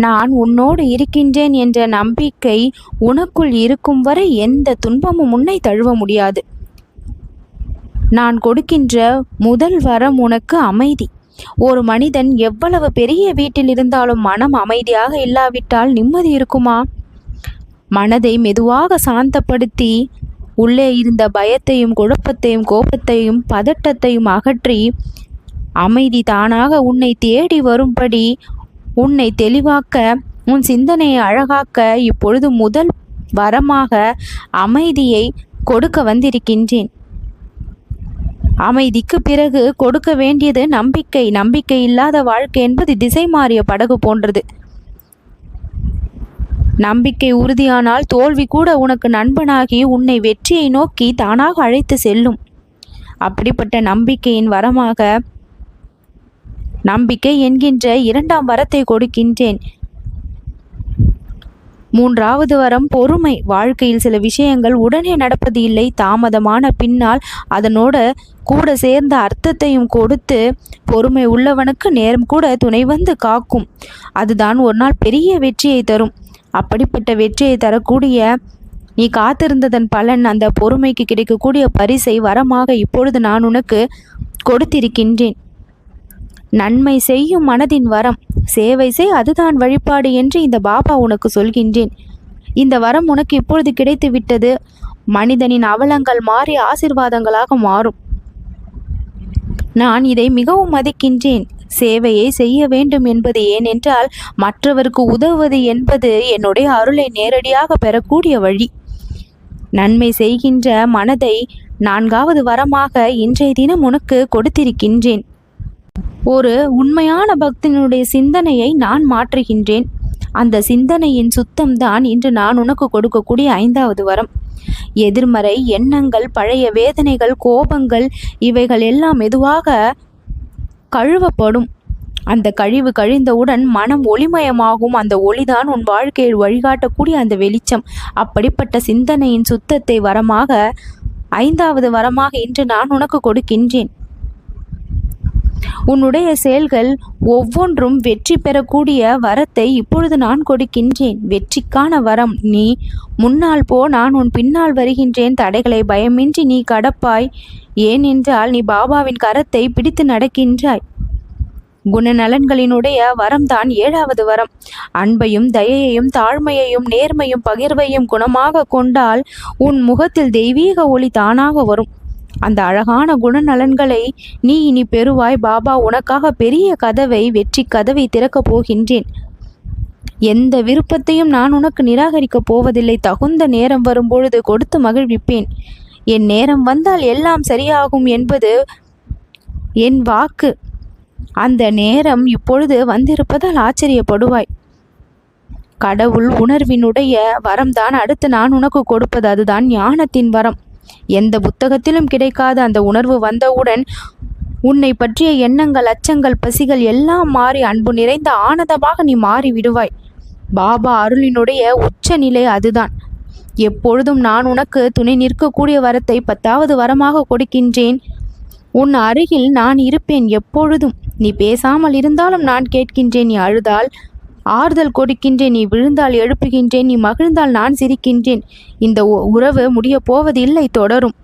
நான் உன்னோடு இருக்கின்றேன் என்ற நம்பிக்கை உனக்குள் இருக்கும் வரை எந்த துன்பமும் உன்னை தழுவ முடியாது. நான் கொடுக்கின்ற முதல் வரம் உனக்கு அமைதி. ஒரு மனிதன் எவ்வளவு பெரிய வீட்டில் இருந்தாலும் மனம் அமைதியாக இல்லாவிட்டால் நிம்மதி இருக்குமா? மனதை மெதுவாக சாந்தப்படுத்தி உள்ளே இருந்த பயத்தையும் குழப்பத்தையும் கோபத்தையும் பதட்டத்தையும் அகற்றி அமைதி தானாக உன்னை தேடி வரும்படி உன்னை தெளிவாக்க, உன் சிந்தனையை அழகாக்க இப்பொழுது முதல் வரமாக அமைதியை கொடுக்க வந்திருக்கின்றேன். அமைதிக்கு பிறகு கொடுக்க வேண்டியது நம்பிக்கை. நம்பிக்கை இல்லாத வாழ்க்கை என்பது திசை மாறிய படகு போன்றது. நம்பிக்கை உறுதியானால் தோல்வி கூட உனக்கு நண்பனாகி உன்னை வெற்றியை நோக்கி தானாக அழைத்து செல்லும். அப்படிப்பட்ட நம்பிக்கையின் வரமாக நம்பிக்கை என்கின்ற இரண்டாம் வரத்தை கொடுக்கின்றேன். மூன்றாவது வரம் பொறுமை. வாழ்க்கையில் சில விஷயங்கள் உடனே நடப்பது இல்லை. தாமதமான பின்னால் அதனோட கூட சேர்ந்த அர்த்தத்தையும் கொடுத்து பொறுமை உள்ளவனுக்கு நேரம் கூட துணை வந்து காக்கும். அதுதான் ஒரு நாள் பெரிய வெற்றியை தரும். அப்படிப்பட்ட வெற்றியை தரக்கூடிய நீ காத்திருந்ததன் பலன், அந்த பொறுமைக்கு கிடைக்கக்கூடிய பரிசை வரமாக இப்பொழுது நான் உனக்கு கொடுத்திருக்கின்றேன். நன்மை செய்யும் மனதின் வரம். சேவை செய், அதுதான் வழிபாடு என்று இந்த பாபா உனக்கு சொல்கின்றேன். இந்த வரம் உனக்கு இப்பொழுது கிடைத்து விட்டது. மனிதனின் அவலங்கள் மாறி ஆசீர்வாதங்களாக மாறும். நான் இதை மிகவும் மதிக்கின்றேன். சேவையை செய்ய வேண்டும் என்பது ஏனென்றால் மற்றவருக்கு உதவுவது என்பது என்னுடைய அருளை நேரடியாக பெறக்கூடிய வழி. நன்மை செய்கின்ற மனதை நான்காவது வரமாக இன்றைய தினம் உனக்கு கொடுத்திருக்கின்றேன். ஒரு உண்மையான பக்தனுடைய சிந்தனையை நான் மாற்றுகின்றேன். அந்த சிந்தனையின் சுத்தம்தான் இன்று நான் உனக்கு கொடுக்கக்கூடிய ஐந்தாவது வரம். எதிர்மறை எண்ணங்கள், பழைய வேதனைகள், கோபங்கள் இவைகள் எல்லாம் மெதுவாக கழுவப்படும். அந்த கழிவு கழிந்தவுடன் மனம் ஒளிமயமாகும். அந்த ஒளிதான் உன் வாழ்க்கையில் வழிகாட்டக்கூடிய அந்த வெளிச்சம். அப்படிப்பட்ட சிந்தனையின் சுத்தத்தை வரமாக ஐந்தாவது வரமாக இன்று நான் உனக்கு கொடுக்கின்றேன். உன்னுடைய செயல்கள் ஒவ்வொன்றும் வெற்றி பெறக்கூடிய வரத்தை இப்பொழுது நான் கொடுக்கின்றேன். வெற்றிக்கான வரம். நீ முன்னால் போ, நான் உன் பின்னால் வருகின்றேன். தடைகளை பயமின்றி நீ கடப்பாய். ஏனென்றால் நீ பாபாவின் கரத்தை பிடித்து நடக்கின்றாய். குணநலன்களினுடைய வரம்தான் ஏழாவது வரம். அன்பையும் தயையையும் தாழ்மையையும் நேர்மையும் பகிர்வையும் குணமாக கொண்டால் உன் முகத்தில் தெய்வீக ஒளி தானாக வரும். அந்த அழகான குணநலன்களை நீ இனி பெறுவாய். பாபா உனக்காக பெரிய கதவை, வெற்றி கதவை திறக்கப் போகின்றேன். எந்த விருப்பத்தையும் நான் உனக்கு நிராகரிக்கப் போவதில்லை. தகுந்த நேரம் வரும்பொழுது கொடுத்து மகிழ்விப்பேன். என் நேரம் வந்தால் எல்லாம் சரியாகும் என்பது என் வாக்கு. அந்த நேரம் இப்பொழுது வந்திருப்பதால் ஆச்சரியப்படுவாய். கடவுள் உணர்வினுடைய வரம்தான் அடுத்து நான் உனக்கு கொடுப்பது. அதுதான் ஞானத்தின் வரம். எந்த புத்தகத்திலும் கிடைக்காத அந்த உணர்வு வந்தவுடன் உன்னை பற்றிய எண்ணங்கள், அச்சங்கள், பசிகள் எல்லாம் மாறி அன்பு நிறைந்த ஆனந்தமாக நீ மாறி விடுவாய். பாபா அருளினுடைய உச்ச நிலை அதுதான். எப்பொழுதும் நான் உனக்கு துணை நிற்கக்கூடிய வரத்தை 10வது வரமாக கொடுக்கின்றேன். உன் அருகில் நான் இருப்பேன் எப்பொழுதும். நீ பேசாமல் இருந்தாலும் நான் கேட்கின்றேன். நீ அழுதால் ஆறுதல் கொடுக்கின்றேன். நீ விழுந்தால் எழுப்புகின்றேன். நீ மகிழ்ந்தால் நான் சிரிக்கின்றேன். இந்த உறவு முடிய போவதில்லை, தொடரும்.